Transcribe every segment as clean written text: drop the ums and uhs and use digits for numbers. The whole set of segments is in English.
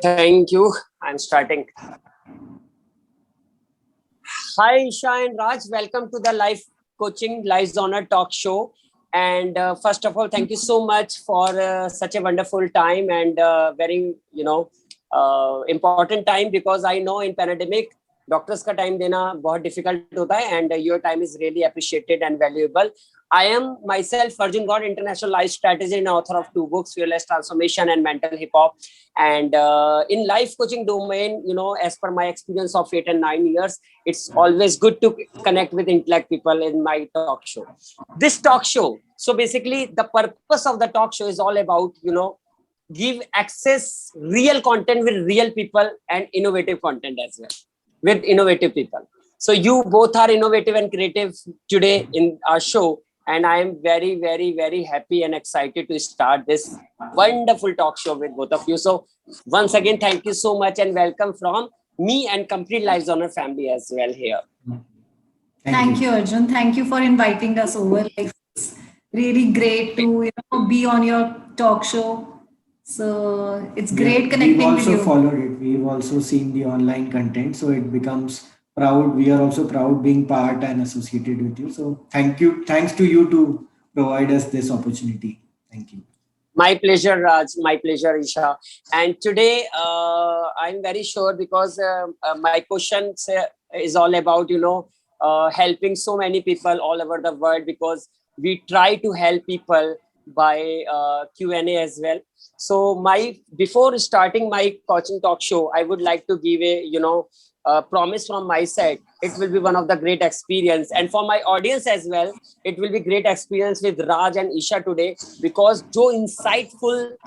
Thank you. I'm starting. Hi, Isha and Raj. Welcome to the Life Coaching Lives Honor Talk Show. And first of all, thank you so much for such a wonderful time and very, important time, because I know in pandemic, doctors का time देना बहुत difficult होता है and your time is really appreciated and valuable. I am myself Arjun God, international life strategy and author of 2 books, Fearless Transformation and Mental Hip Hop. And in life coaching domain, as per my experience of 8 and 9 years, it's always good to connect with intellect people in my talk show. This talk show, so basically the purpose of the talk show is all about, give access real content with real people and innovative content as well with innovative people. So you both are innovative and creative today in our show, and I am very, very, very happy and excited to start this wonderful talk show with both of you. So once again, thank you so much and welcome from me and Complete Lives Honor family as well here. Thank you, Arjun. Thank you for inviting us over. Like, it's really great to be on your talk show. So it's great connecting We've with also you. followed it. We've also seen the online content, so it becomes proud. We are also proud being part and associated with you. So thank you. Thanks to you to provide us this opportunity. Thank you. My pleasure, Raj. My pleasure, Isha. And today, I'm very sure because my question is all about, helping so many people all over the world, because we try to help people by Q&A as well. So before starting my coaching talk show, I would like to give a promise from my side. It will be one of the great experience, and for my audience as well, it will be great experience with Raj and Isha today, because जो insightful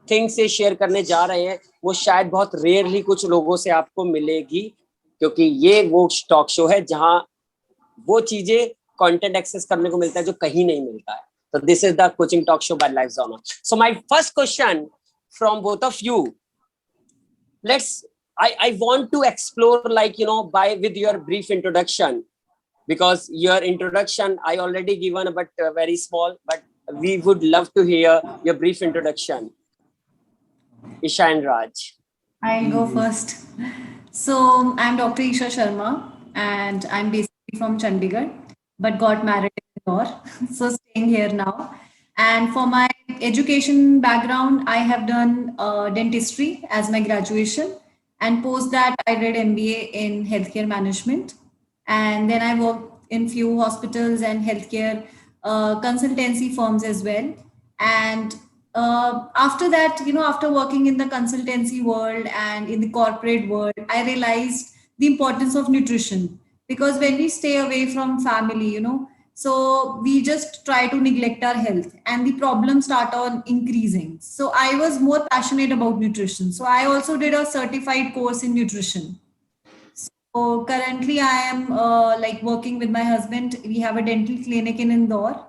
things से share करने जा रहे हैं वो शायद बहुत rarely कुछ लोगों से आपको मिलेगी, क्योंकि ये वो टॉक शो है जहां वो चीजें कंटेंट एक्सेस करने को मिलता है जो कहीं नहीं मिलता है. So this is the coaching talk show by Lives Honor. So my first question from both of you, I want to explore with your brief introduction, because your introduction I already given, but very small, but we would love to hear your brief introduction. Isha and Raj. I'll go first. So I'm Dr. Isha Sharma, and I'm basically from Chandigarh, but got married in Indore, so staying here now. And for my education background, I have done dentistry as my graduation, and post that I did MBA in healthcare management, and then I worked in few hospitals and healthcare consultancy firms as well. And after that, after working in the consultancy world and in the corporate world, I realized the importance of nutrition, because when we stay away from family, so we just try to neglect our health and the problems start on increasing. So I was more passionate about nutrition. So I also did a certified course in nutrition. So currently I am working with my husband. We have a dental clinic in Indore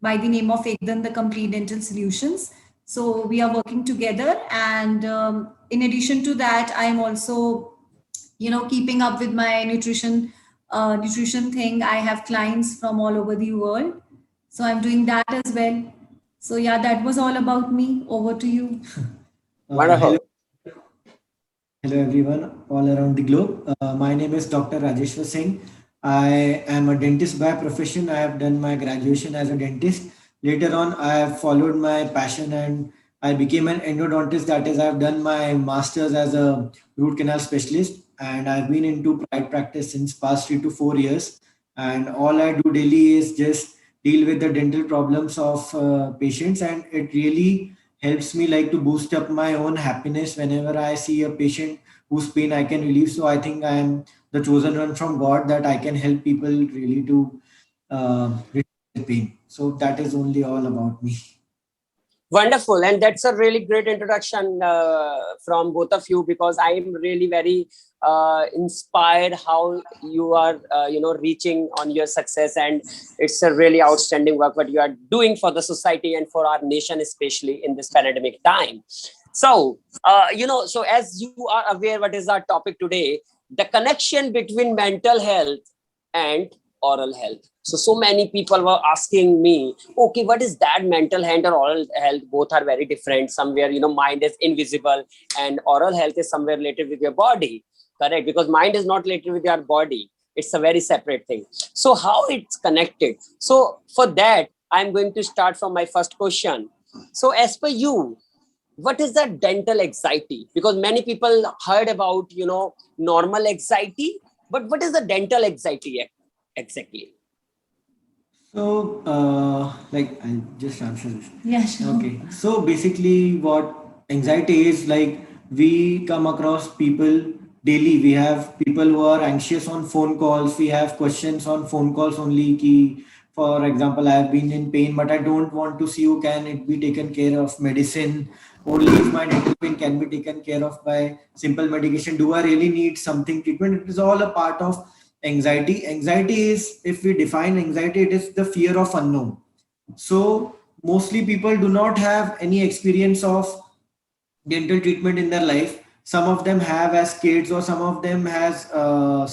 by the name of Ekdan, the Complete Dental Solutions. So we are working together. And in addition to that, I am also, keeping up with my nutrition thing. I have clients from all over the world. So I'm doing that as well. So yeah, that was all about me. Over to you. Wonderful. Hello everyone all around the globe. My name is Dr. Rajeshwar Singh. I am a dentist by profession. I have done my graduation as a dentist. Later on, I have followed my passion and I became an endodontist. That is, I have done my master's as a root canal specialist, and I've been into private practice since past 3 to 4 years. And all I do daily is just deal with the dental problems of patients, and it really helps me like to boost up my own happiness whenever I see a patient whose pain I can relieve. So I think I am the chosen one from God, that I can help people really to relieve pain. So that is only all about me. Wonderful, and that's a really great introduction from both of you, because I am really very inspired how you are, reaching on your success, and it's a really outstanding work what you are doing for the society and for our nation, especially in this pandemic time. So, so as you are aware, what is our topic today? The connection between mental health and oral health. So many people were asking me, okay, what is that? Mental health or oral health? Both are very different. Somewhere, mind is invisible and oral health is somewhere related with your body. Correct? Because mind is not related with your body. It's a very separate thing. So how it's connected? So for that, I'm going to start from my first question. So as per you, what is the dental anxiety? Because many people heard about, normal anxiety, but what is the dental anxiety exactly? So, I'll just answer this. Yeah, sure. Okay. So basically, what anxiety is like, we come across people daily. We have people who are anxious on phone calls. We have questions on phone calls only. Ki, for example, I have been in pain, but I don't want to see you. Can it be taken care of? Medicine. Only if my dental pain can be taken care of by simple medication. Do I really need something treatment? It is all a part of anxiety is, if we define anxiety, it is the fear of unknown. So mostly people do not have any experience of dental treatment in their life. Some of them have as kids, or some of them has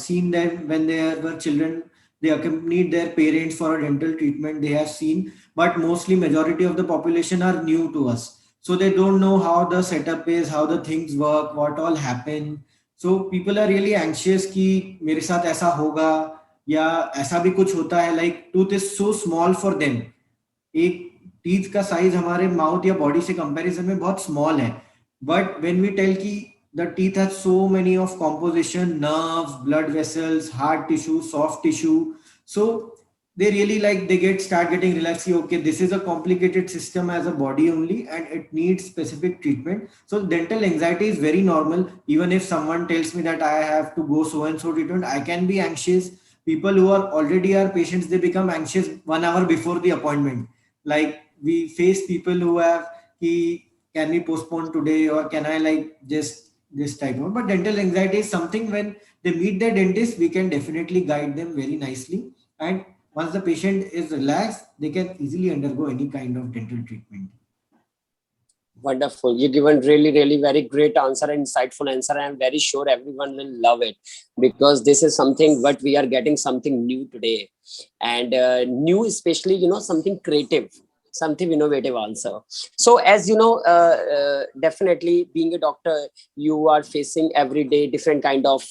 seen them when they were children. They accompanied their parents for a dental treatment, they have seen. But mostly majority of the population are new to us, so they don't know how the setup is, how the things work, what all happen. So people are really anxious कि मेरे साथ ऐसा होगा या ऐसा भी कुछ होता है. Like tooth is so small for them. एक टीथ का साइज हमारे माउथ या बॉडी से कंपैरिजन में बहुत स्मॉल है. बट व्हेन वी टेल कि the teeth has so many of composition, nerves, blood vessels, hard tissue, soft tissue, so they really like, they start getting relaxed. Okay, this is a complicated system as a body only, and it needs specific treatment. So dental anxiety is very normal. Even if someone tells me that I have to go so and so treatment, I can be anxious. People who are already our patients, they become anxious 1 hour before the appointment. Like we face people who have, can we postpone today, or can I like just this type of. But dental anxiety is something, when they meet their dentist, we can definitely guide them very nicely. And once the patient is relaxed, they can easily undergo any kind of dental treatment. Wonderful. You given really, really very great answer and insightful answer. I'm very sure everyone will love it, because this is something what we are getting something new today, and new, especially, something creative, something innovative answer. So as you know, definitely being a doctor, you are facing every day different kind of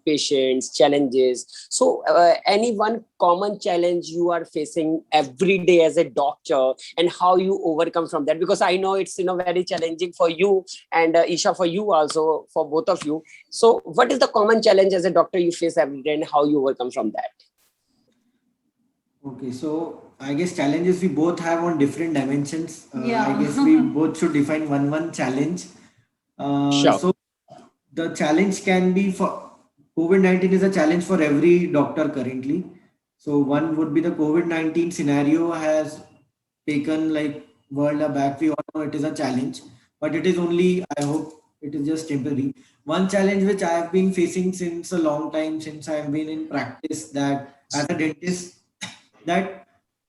patients, challenges. So any one common challenge you are facing every day as a doctor, and how you overcome from that? Because I know it's very challenging for you, and Isha, for you also, for both of you. So what is the common challenge as a doctor you face every day, and how you overcome from that? Okay, so I guess challenges we both have on different dimensions. Yeah. I guess we both should define one challenge. Sure. So the challenge can be, for COVID-19 is a challenge for every doctor currently. So one would be the COVID-19 scenario has taken like world aback. We all know it is a challenge, but it is only, I hope it is just temporary. One challenge which I have been facing since a long time, since I have been in practice, that as a dentist, that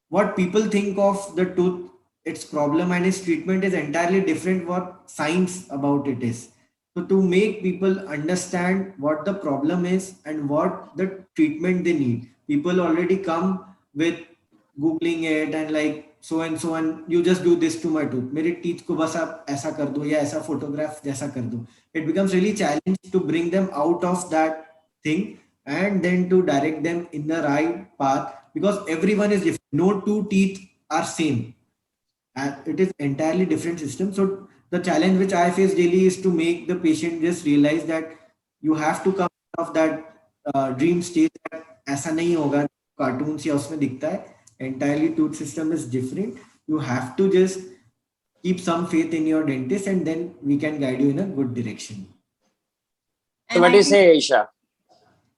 what people think of the tooth, its problem and its treatment is entirely different what science about it is. So to make people understand what the problem is and what the treatment they need, people already come with googling it and like so and so, and you just do this to my tooth, मेरे teeth को बस आप ऐसा कर दो या ऐसा photograph जैसा कर दो. It becomes really challenge to bring them out of that thing, and then to direct them in the right path, because everyone is different. No two teeth are same, and it is entirely different system. So the challenge which I face daily is to make the patient just realize that you have to come out of that dream state, that ऐसा नहीं होगा cartoons या उसमें दिखता है. Entirely tooth system is different. You have to just keep some faith in your dentist, and then we can guide you in a good direction. So what do you say, Isha?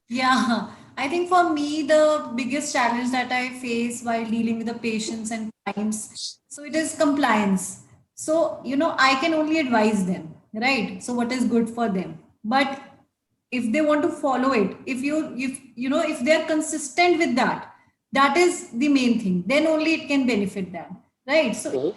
Yeah, I think for me, the biggest challenge that I face while dealing with the patients and clients, so it is compliance. So, I can only advise them, right? So what is good for them. But if they want to follow it, if they're consistent with that, that is the main thing, then only it can benefit them, right? So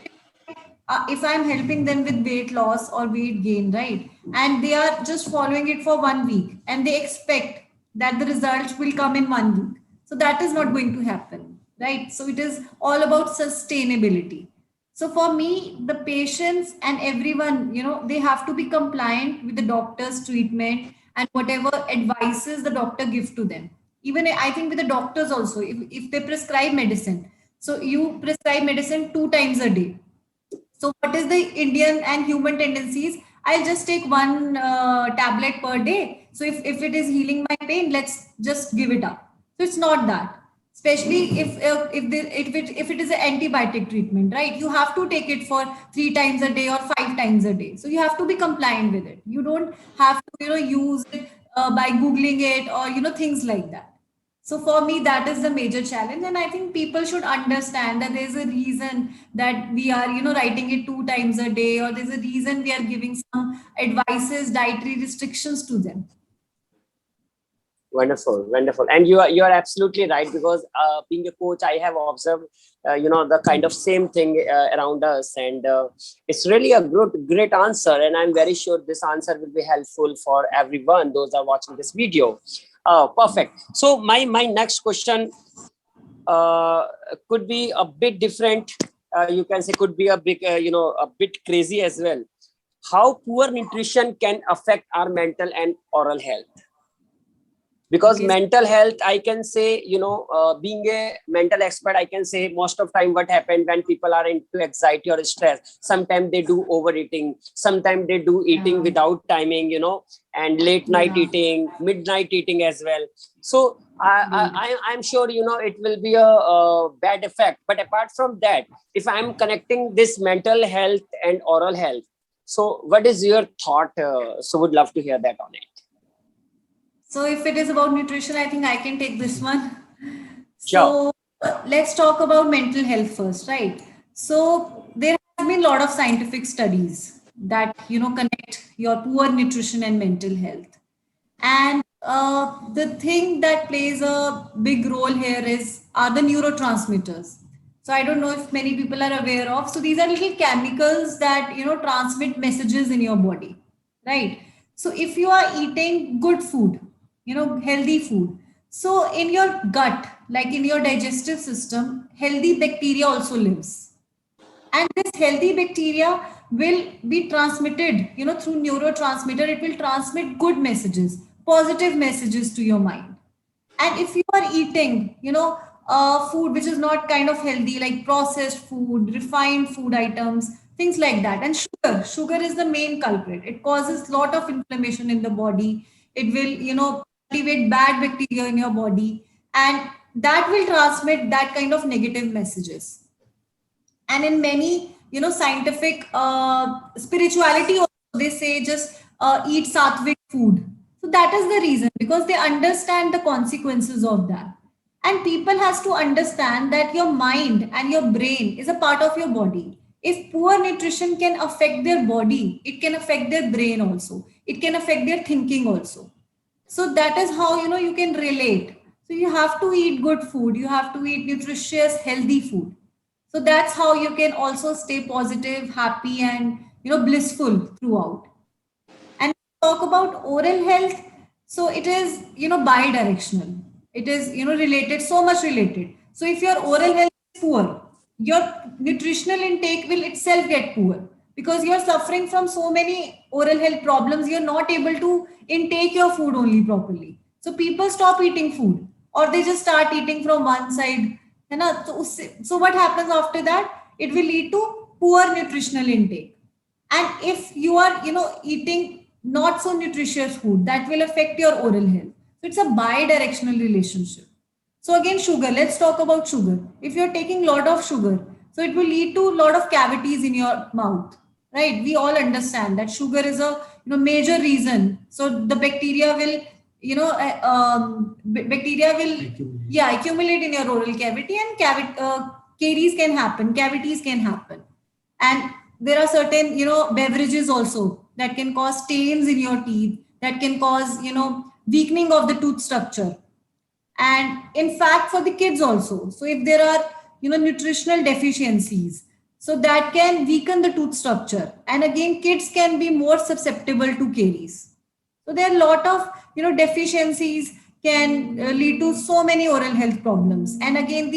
if I'm helping them with weight loss or weight gain, right, and they are just following it for 1 week and they expect that the results will come in 1 week, So that is not going to happen, right? So it is all about sustainability. So for me, the patients and everyone, they have to be compliant with the doctor's treatment and whatever advices the doctor gives to them. Even I think with the doctors also, if they prescribe medicine, so you prescribe medicine 2 times a day. So what is the Indian and human tendencies? I'll just take one tablet per day. So if it is healing my pain, let's just give it up. So it's not that. Especially if it is an antibiotic treatment, right? You have to take it for 3 times a day or 5 times a day. So you have to be compliant with it. You don't have to use it by googling it or things like that. So for me, that is the major challenge. And I think people should understand that there's a reason that we are, writing it 2 times a day, or there's a reason we are giving some advices, dietary restrictions to them. Wonderful, wonderful. And you are absolutely right, because being a coach, I have observed, the kind of same thing around us. And it's really a great answer. And I'm very sure this answer will be helpful for everyone, those are watching this video. Perfect. So my next question could be a bit different. You can say could be a big, a bit crazy as well. How poor nutrition can affect our mental and oral health? Because Okay. mental health, I can say, being a mental expert, I can say most of time what happened when people are into anxiety or stress, sometimes they do overeating, sometimes they do eating Yeah. without timing, and late night Yeah. eating, midnight eating as well. So I'm sure, it will be a bad effect. But apart from that, if I'm connecting this mental health and oral health, so what is your thought? So would love to hear that on it. So if it is about nutrition, I think I can take this one. Sure. So let's talk about mental health first, right? So there has been a lot of scientific studies that connect your poor nutrition and mental health. And the thing that plays a big role here are the neurotransmitters. So I don't know if many people are aware of. So these are little chemicals that transmit messages in your body, right? So if you are eating good food, healthy food, so in your gut, like in your digestive system, healthy bacteria also lives, and this healthy bacteria will be transmitted through neurotransmitter. It will transmit good messages, positive messages to your mind. And if you are eating food which is not kind of healthy, like processed food, refined food items, things like that, and sugar is the main culprit. It causes lot of inflammation in the body. It will cultivate bad bacteria in your body, and that will transmit that kind of negative messages. And in many scientific spirituality also, they say just eat sattvic food. So that is the reason, because they understand the consequences of that. And people has to understand that your mind and your brain is a part of your body. If poor nutrition can affect their body, it can affect their brain also, it can affect their thinking also. So that is how you can relate. So you have to eat good food, you have to eat nutritious healthy food. So that's how you can also stay positive, happy, and blissful throughout. And talk about oral health, so it is bi-directional. It is related, so much related. So if your oral health is poor, your nutritional intake will itself get poor, because you're suffering from so many oral health problems. You're not able to intake your food only properly. So people stop eating food, or they just start eating from one side. So what happens after that? It will lead to poor nutritional intake. And if you are eating not so nutritious food, that will affect your oral health. So it's a bi-directional relationship. So again, sugar, let's talk about sugar. If you're taking a lot of sugar, so it will lead to a lot of cavities in your mouth, right? We all understand that sugar is a major reason. So the bacteria will bacteria will accumulate in your oral cavity, and caries can happen, cavities can happen. And there are certain beverages also that can cause stains in your teeth, that can cause weakening of the tooth structure. And in fact, for the kids also, so if there are nutritional deficiencies, so that can weaken the tooth structure, and again kids can be more susceptible to caries. So there are a lot of deficiencies can lead to so many oral health problems. And again,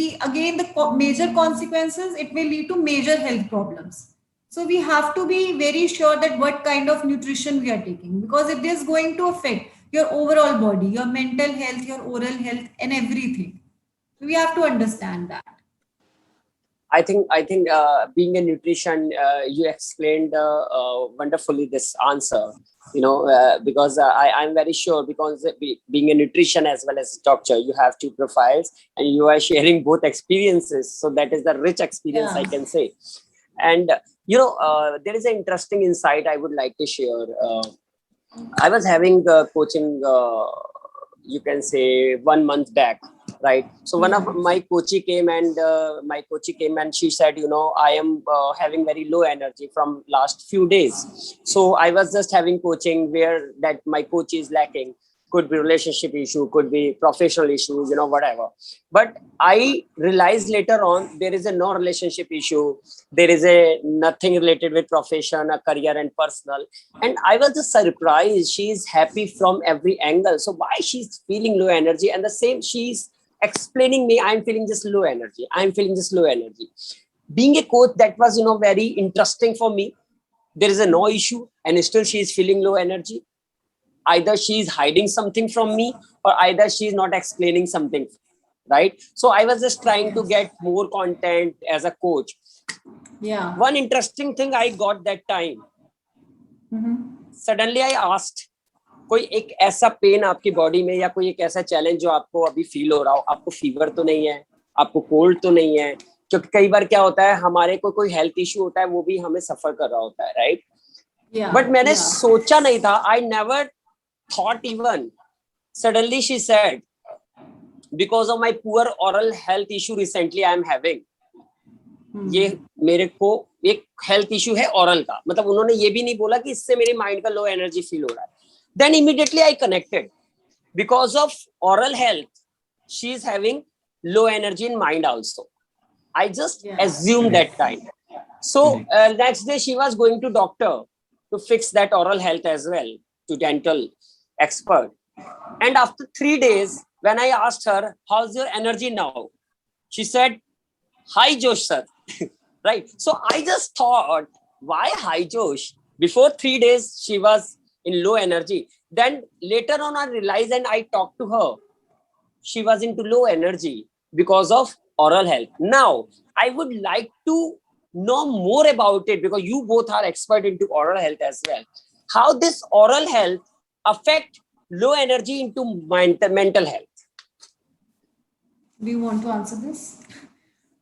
major consequences, it will lead to major health problems. So we have to be very sure that what kind of nutrition we are taking, because it is going to affect your overall body, your mental health, your oral health, and everything. We have to understand that. I think being a nutrition, you explained wonderfully this answer. Because I'm very sure, because being a nutrition as well as doctor, you have two profiles and you are sharing both experiences. So that is the rich experience, I can say. And there is an interesting insight I would like to share. I was having coaching, you can say 1 month back, right? So one of my coachee came and she said, I am having very low energy from last few days. So I was just having coaching where that my coach is lacking. Could be relationship issue, could be professional issues, whatever. But I realized later on there is a no relationship issue. There is a nothing related with profession, a career and personal. And I was just surprised. She is happy from every angle. So why she's feeling low energy? And the same, she's explaining me, I'm feeling just low energy. I'm feeling just low energy. Being a coach, that was, very interesting for me. There is a no issue and still she is feeling low energy. Either she is hiding something from me or either she is not explaining something, right? So I was just trying to get more content as a coach. Yeah. One interesting thing I got that time. Suddenly I asked, कोई एक ऐसा pen आपकी body में या कोई एक ऐसा challenge जो आपको अभी फील हो रहा हो, आपको फीवर तो नहीं है, आपको कोल्ड तो नहीं है, क्योंकि कई बार क्या होता है हमारे को कोई हेल्थ इशू होता है वो भी हमें सफर कर रहा होता है, राइट? बट मैंने सोचा नहीं था, I never thought even. Suddenly she said, because of my poor oral health issue recently I am having, ये मेरे को एक हेल्थ इशू है ओरल का, मतलब उन्होंने ये भी नहीं बोला कि इससे मेरे माइंड का लो एनर्जी फील हो रहा है. Then immediately I connected, because of oral health she is having low energy in mind also. I just assumed that time. So next day she was going to doctor to fix that oral health as well, to dental expert. And after 3 days, when I asked her, how's your energy now? She said, hi Josh sir. Right? So I just thought, why hi Josh? Before 3 days she was in low energy. Then later on I realized and I talked to her, she was into low energy because of oral health. Now I would like to know more about it, because you both are expert into oral health as well. How this oral health affect low energy into mental health? Do you want to answer this?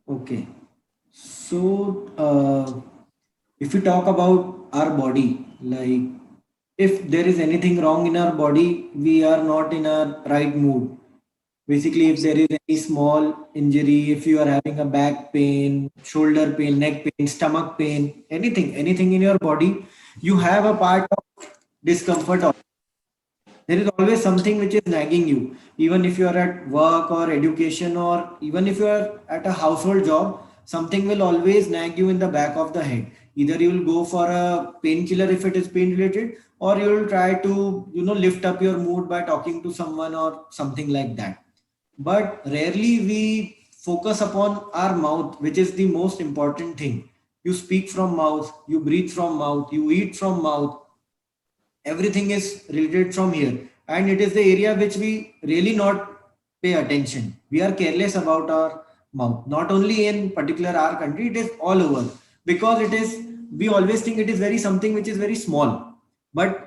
Okay. So if we talk about our body, like if there is anything wrong in our body, we are not in a right mood. Basically, if there is any small injury, if you are having a back pain, shoulder pain, neck pain, stomach pain, anything in your body, you have a part of discomfort. There is always something which is nagging you. Even if you are at work or education, or even if you are at a household job, something will always nag you in the back of the head. Either you will go for a painkiller if it is pain related, or you will try to, lift up your mood by talking to someone or something like that. But rarely we focus upon our mouth, which is the most important thing. You speak from mouth, you breathe from mouth, you eat from mouth. Everything is related from here, and it is the area which we really not pay attention. We are careless about our mouth. Not only in particular our country, it is all over, because it is, we always think it is very something which is very small. But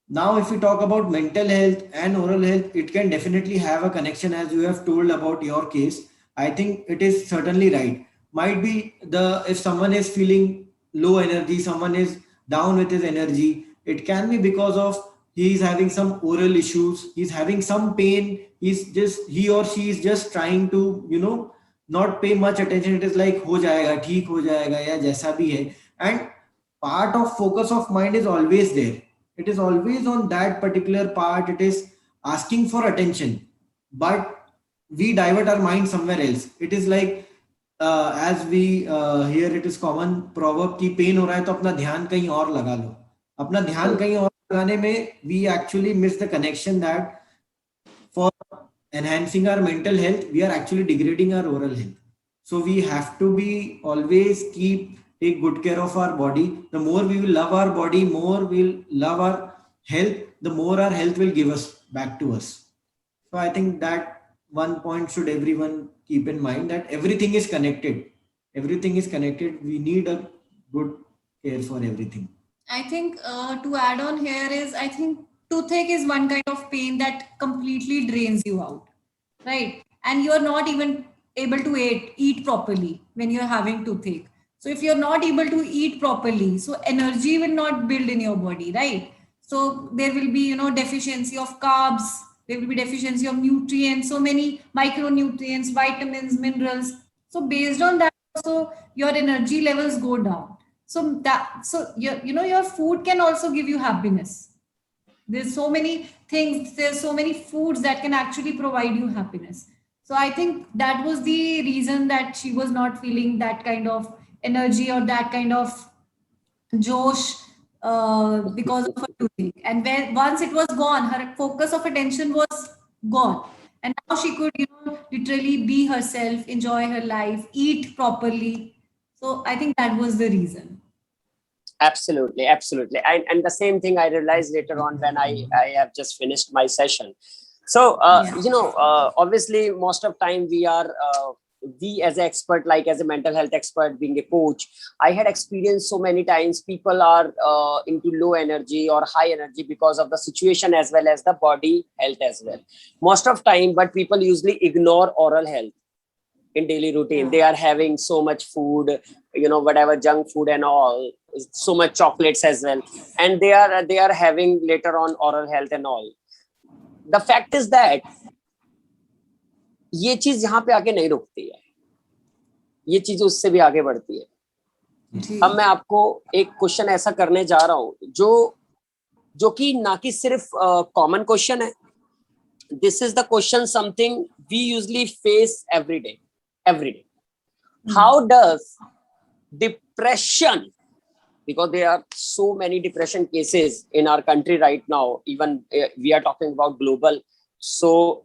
now, if we talk about mental health and oral health, it can definitely have a connection, as you have told about your case. I think it is certainly right. Might be if someone is feeling low energy, someone is down with his energy, it can be because of he is having some oral issues, he's having some pain, he or she is just trying to, not pay much attention. It is like हो जाएगा, ठीक हो जाएगा, या जैसा भी है. And part of focus of mind is always there. It is always on that particular part. It is asking for attention, but we divert our mind somewhere else. It is like as we here it is common proverb कि pen हो रहा है तो अपना ध्यान कहीं और लगा लो. अपना ध्यान कहीं और लगाने में we actually miss the connection that for enhancing our mental health, we are actually degrading our oral health. So we have to be always take good care of our body. The more we will love our body, more we'll love our health, the more our health will give us back to us. So I think that one point should everyone keep in mind, that everything is connected. Everything is connected. We need a good care for everything. I think to add on here is, I think toothache is one kind of pain that completely drains you out, right? And you're not even able to eat properly when you're having toothache. So if you're not able to eat properly, so energy will not build in your body, right? So there will be, deficiency of carbs, there will be deficiency of nutrients, so many micronutrients, vitamins, minerals. So based on that, also your energy levels go down. So your food can also give you happiness. There's so many things, there's so many foods that can actually provide you happiness. So I think that was the reason that she was not feeling that kind of energy or that kind of josh because of her toothache. And when once it was gone, her focus of attention was gone. And now she could, literally be herself, enjoy her life, eat properly. So I think that was the reason. Absolutely, absolutely. And the same thing I realized later on when I have just finished my session. So, obviously, most of time we as an expert, like as a mental health expert, being a coach, I had experienced so many times people are into low energy or high energy because of the situation as well as the body health as well. Most of time, but people usually ignore oral health in daily routine. They are having so much food, whatever junk food and all, so much chocolates as well, and they are having later on oral health and all. The fact is that ये चीज यहाँ पे आके नहीं रुकती है, ये चीज उससे भी आगे बढ़ती है. अब मैं आपको एक क्वेश्चन ऐसा करने जा रहा हूँ जो कि ना कि सिर्फ कॉमन क्वेश्चन है. This is the question something we usually face every day. How does depression, because there are so many depression cases in our country right now, even we are talking about global. So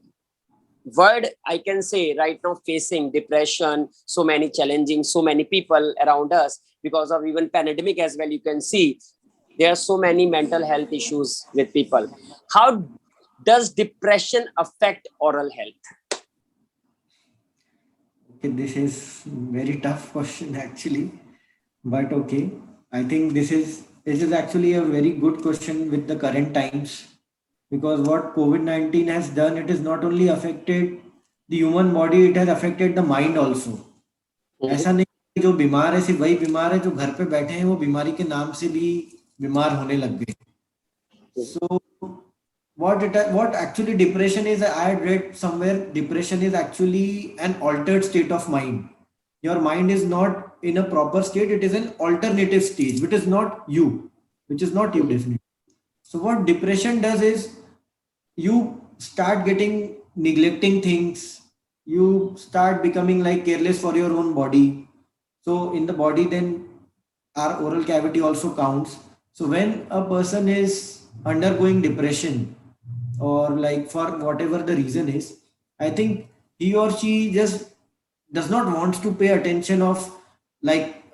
world, I can say right now facing depression, so many challenging, so many people around us because of even pandemic as well. You can see there are so many mental health issues with people. How does depression affect oral health? Okay, this is very tough question actually, but okay. I think this is actually a very good question with the current times, because what COVID-19 has done, it has not only affected the human body, it has affected the mind also. ऐसा नहीं कि जो बीमार है सिर्फ वही बीमार है, जो घर पे बैठे हैं वो बीमारी के नाम से भी बीमार होने लग गए. So what actually depression is, I had read somewhere, depression is actually an altered state of mind. Your mind is not in a proper state, it is an alternative stage, which is not you definitely. So what depression does is, you start neglecting things, you start becoming like careless for your own body. So in the body, then our oral cavity also counts. So when a person is undergoing depression, or like for whatever the reason is, I think he or she just does not want to pay attention of like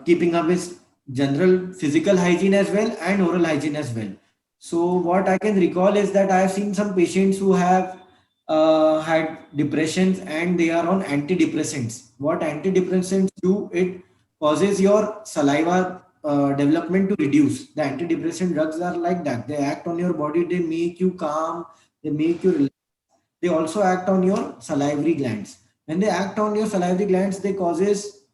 keeping up his general physical hygiene as well and oral hygiene as well. So what I can recall is that I have seen some patients who have had depressions and they are on antidepressants. What antidepressants do, it causes your saliva development to reduce. The antidepressant drugs are like that. They act on your body, they make you calm, they make you relax. They also act on your salivary glands. When they act on your salivary glands, they causes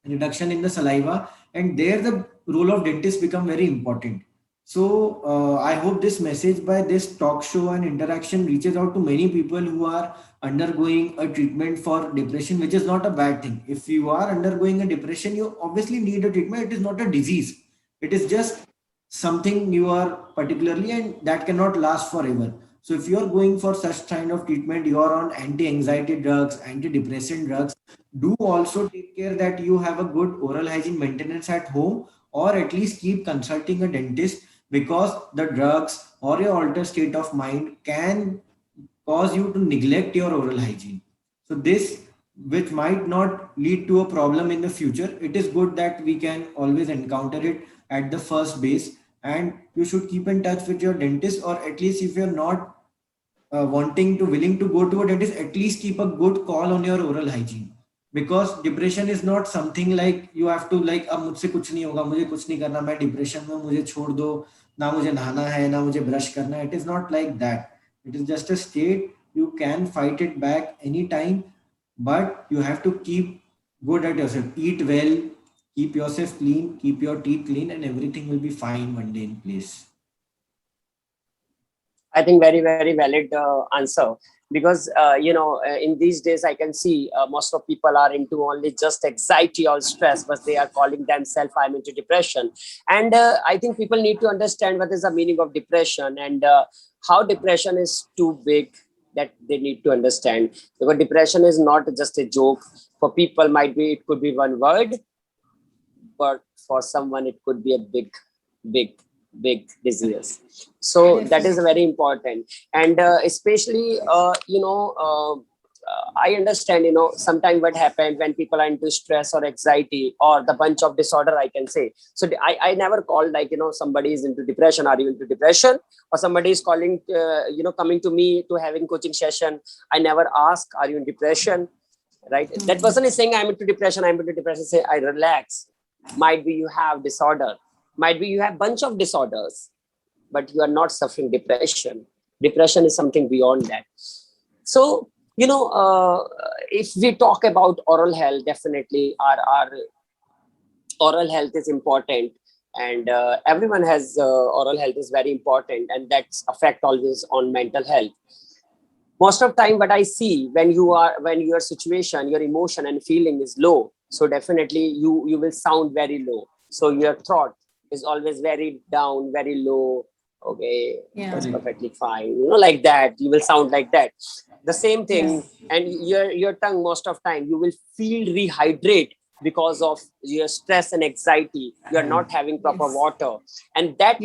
reduction in the saliva, and there the role of dentist become very important. So I hope this message by this talk show and interaction reaches out to many people who are undergoing a treatment for depression, which is not a bad thing. If you are undergoing a depression, you obviously need a treatment. It is not a disease. It is just something you are particularly, and that cannot last forever. So if you are going for such kind of treatment, you are on anti-anxiety drugs, antidepressant drugs, do also take care that you have a good oral hygiene maintenance at home, or at least keep consulting a dentist, because the drugs or your altered state of mind can cause you to neglect your oral hygiene. So this, which might not lead to a problem in the future, it is good that we can always encounter it at the first base, and you should keep in touch with your dentist, or at least if you're not willing to go to a dentist, at least keep a good call on your oral hygiene. Because depression is not something like you have to like, अब मुझसे कुछ नहीं होगा, मुझे कुछ नहीं करना, मैं डिप्रेशन में, मुझे छोड़ दो, ना मुझे नहाना है, ना मुझे ब्रश करना है. It is not like that. It is just a state. You can fight it back anytime, but you have to keep good at yourself. Eat well, keep yourself clean, keep your teeth clean, and everything will be fine one day in place. I think very, very valid answer, because in these days I can see most of people are into only just anxiety or stress, but they are calling themselves I'm into depression. And I think people need to understand what is the meaning of depression, and how depression is too big, that they need to understand, because depression is not just a joke. For people, it could be one word, but for someone it could be a big disease. So that is very important. And especially I understand, sometimes what happens when people are into stress or anxiety or the bunch of disorder, I can say. So I never called like, somebody is into depression, are you into depression? Or somebody is calling, coming to me to having coaching session. I never ask, are you in depression? Right? That person is saying, I'm into depression. Say, I relax. Might be you have disorder. Might be you have bunch of disorders, but you are not suffering depression. Depression is something beyond that. So, if we talk about oral health, definitely our oral health is important, and everyone has oral health is very important, and that's affect always on mental health. Most of time, what I see, when your situation, your emotion and feeling is low, so definitely you will sound very low. So your throat is always very down, very low. Okay, that's perfectly fine. Like that, you will sound like that. The same thing, and your tongue, most of time, you will feel rehydrate because of your stress and anxiety. You are not having proper water, and that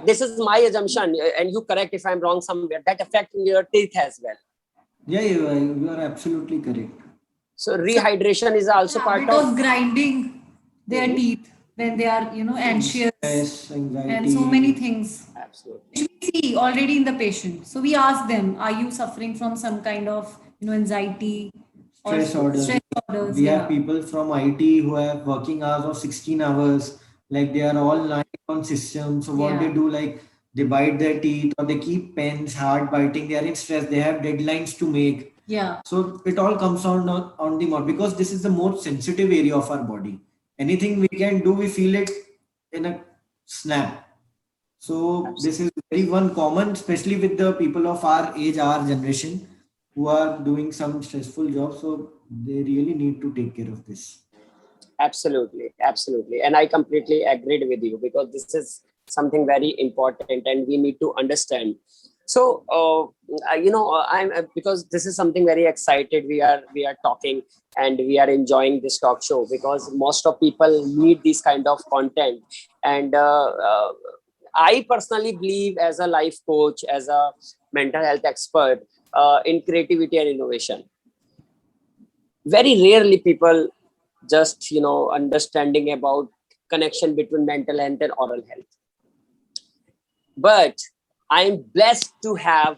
this is my assumption, and you correct if I'm wrong somewhere. That affecting your teeth as well. Yeah, you are absolutely correct. So rehydration is also part of grinding their teeth when they are, anxious, stress, anxiety, and so many things. Absolutely. Which we see already in the patient. So we ask them, are you suffering from some kind of, anxiety or stress orders? We have people from IT who have working hours of 16 hours, like they are all lying on systems. So what they do, like they bite their teeth, or they keep pens, hard biting. They are in stress. They have deadlines to make. Yeah. So it all comes on the mouth, because this is the most sensitive area of our body. Anything we can do, we feel it in a snap. So this is very one common, especially with the people of our age, our generation, who are doing some stressful jobs. So they really need to take care of this. Absolutely. And I completely agreed with you, because this is something very important and we need to understand. So, I'm because this is something very excited. We are talking and we are enjoying this talk show, because most of people need this kind of content. And I personally believe, as a life coach, as a mental health expert, in creativity and innovation. Very rarely people just, understanding about connection between mental health and oral health. But I'm blessed to have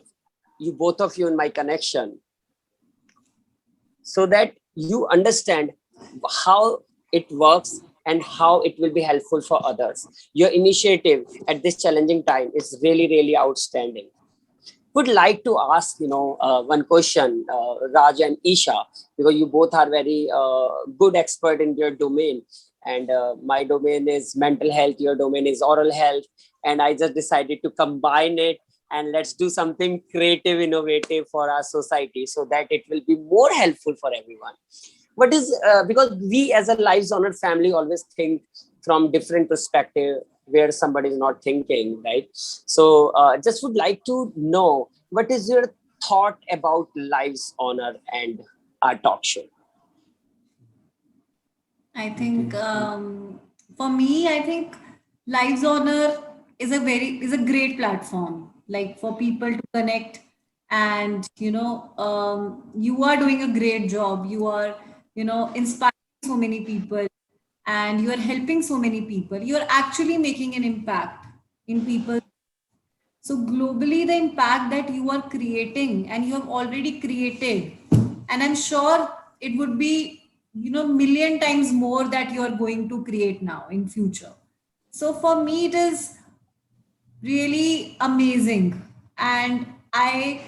you, both of you, in my connection, so that you understand how it works and how it will be helpful for others. Your initiative at this challenging time is really, really outstanding. Would like to ask, one question, Raj and Isha, because you both are very good expert in your domain. And my domain is mental health, your domain is oral health. And I just decided to combine it, and let's do something creative, innovative for our society, so that it will be more helpful for everyone. What is, because we as a Lives Honored family always think from different perspective, where somebody is not thinking, right? So just would like to know, what is your thought about Lives Honor and our talk show? I think for me, I think Lives Honor is a great platform, like for people to connect and you are doing a great job. You are inspiring so many people, and you are helping so many people. You are actually making an impact in people. So globally, the impact that you are creating and you have already created, and I'm sure it would be, million times more that you are going to create now in future. So for me, it is really amazing. And I,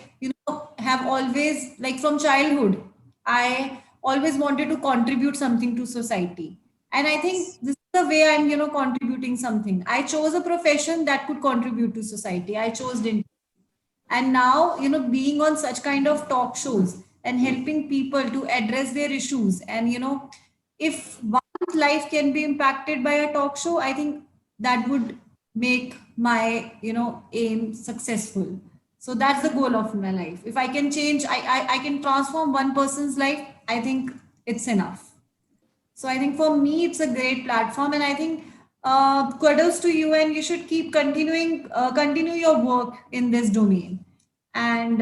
have always, like from childhood, I always wanted to contribute something to society. And I think this is the way I'm, contributing something. I chose a profession that could contribute to society. I chose dentistry. And now, being on such kind of talk shows and helping people to address their issues, and if one's life can be impacted by a talk show, I think that would make my aim successful. So that's the goal of my life. If I can change, I can transform one person's life, I think it's enough. So I think for me, it's a great platform, and I think kudos to you, and you should keep continue your work in this domain. And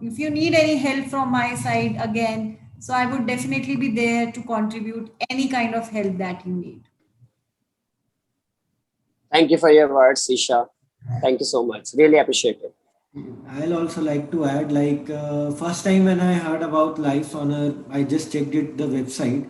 if you need any help from my side, again, so I would definitely be there to contribute any kind of help that you need. Thank you for your words, Isha. Thank you so much. Really appreciate it. I'll also like to add, like, first time when I heard about Life's Honor, I just checked it, the website.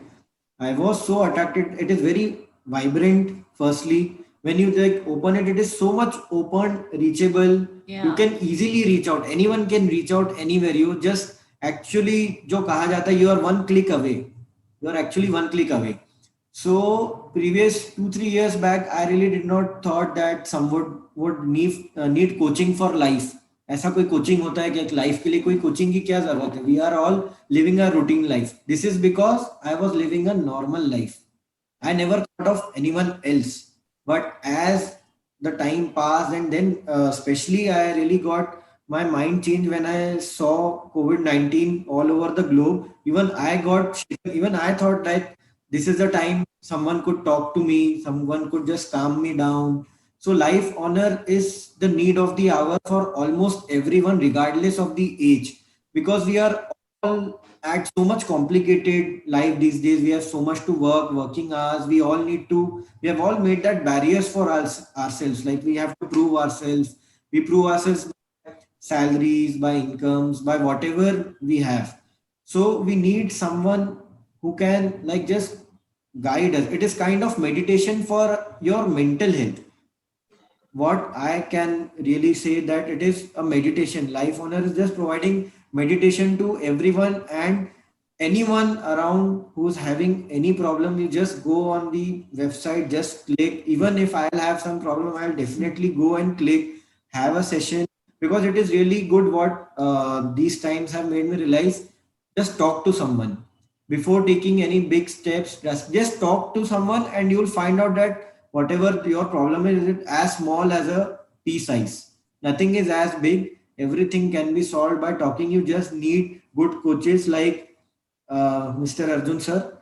I was so attracted. It is very vibrant. Firstly, when you like open it, it is so much open, reachable. Yeah. You can easily reach out. Anyone can reach out anywhere. You just actually, जो कहा जाता है, you are one click away. You are actually one click away. So previous 2-3 years back, I really did not thought that someone would need coaching for life. ऐसा कोई coaching होता है कि एक लाइफ के लिए कोई कोचिंग की क्या जरूरत है? We are all living a routine life. This is because I was living a normal life. I never thought of anyone else. But as the time passed, and then especially I really got my mind changed when I saw COVID-19 all over the globe. Even I got shaken. Even I thought that this is the time someone could talk to me, someone could just calm me down. So life honor is the need of the hour for almost everyone, regardless of the age, because we are all at so much complicated life these days. We have so much to working hours. We have all made that barriers for us ourselves. Like we have to prove ourselves. We prove ourselves by salaries, by incomes, by whatever we have. So we need someone who can like just guide us. It is kind of meditation for your mental health. What I can really say that it is a meditation. Life Honor is just providing meditation to everyone and anyone around who's having any problem. You just go on the website, just click. Even if I'll have some problem, I'll definitely go and click, have a session, because it is really good. What these times have made me realize, just talk to someone before taking any big steps. Just talk to someone and you'll find out that whatever your problem is it as small as a pea size. Nothing is as big. Everything can be solved by talking. You just need good coaches like Mr. Arjun sir.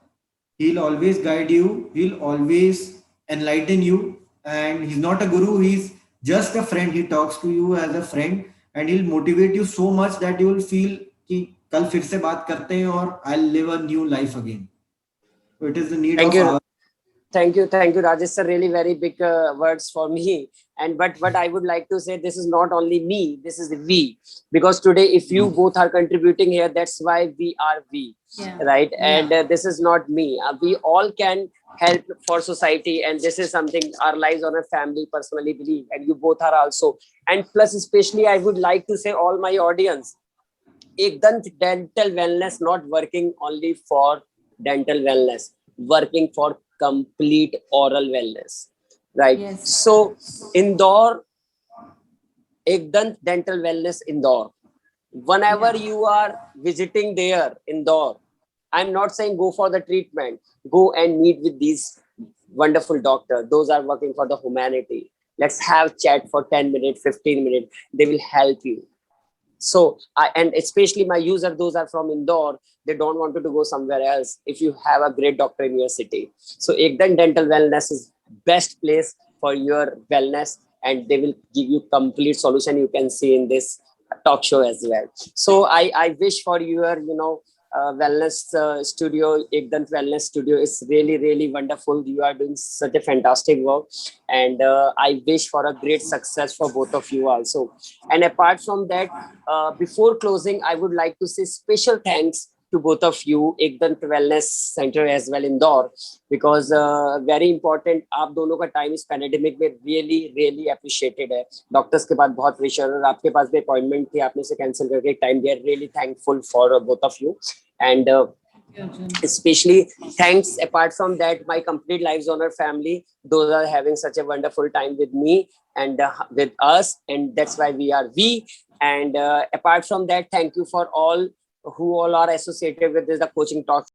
He'll always guide you. He'll always enlighten you. And he's not a guru. He's just a friend. He talks to you as a friend, and he'll motivate you so much that you will feel कि कल फिर से बात करते हैं और I'll live a new life again. So it is the need Thank of you. our. Thank you, Rajesh sir. Really very big words for me. And but what I would like to say, this is not only me, this is we. Because today, if you both are contributing here, that's why we are we, right? And this is not me. We all can help for society, and this is something our lives on a family personally believe, and you both are also. And plus, especially, I would like to say all my audience, Ekdant Dental Wellness not working only for dental wellness, working for complete oral wellness, right? Yes. So Indore, Ekdant Dental Wellness Indore. Whenever you are visiting there, Indore, I'm not saying go for the treatment, go and meet with these wonderful doctors. Those are working for the humanity. Let's have chat for 10 minutes, 15 minutes. They will help you. So, and especially my user, those are from Indore, they don't want to go somewhere else if you have a great doctor in your city. So Ekdant Dental Wellness is best place for your wellness, and they will give you complete solution. You can see in this talk show as well. So I wish for your, wellness studio, Ekdant Wellness Studio is really, really wonderful. You are doing such a fantastic work. And I wish for a great success for both of you also. And apart from that, before closing, I would like to say special thanks to both of you, Ekdant Wellness Center as well, Indore, because very important, आप दोनों का time इस pandemic में really really appreciated है. Doctors के पास बहुत pressure और आपके पास भी अपॉइंटमेंट थी, आपने से कैंसिल करके टाइम दिया. Really thankful for both of you. And especially thanks apart from that, my complete Lives Honor family, those are having such a wonderful time with me and with us, and that's why we are we. And apart from that, thank you for all who all are associated with this, the Coaching Talk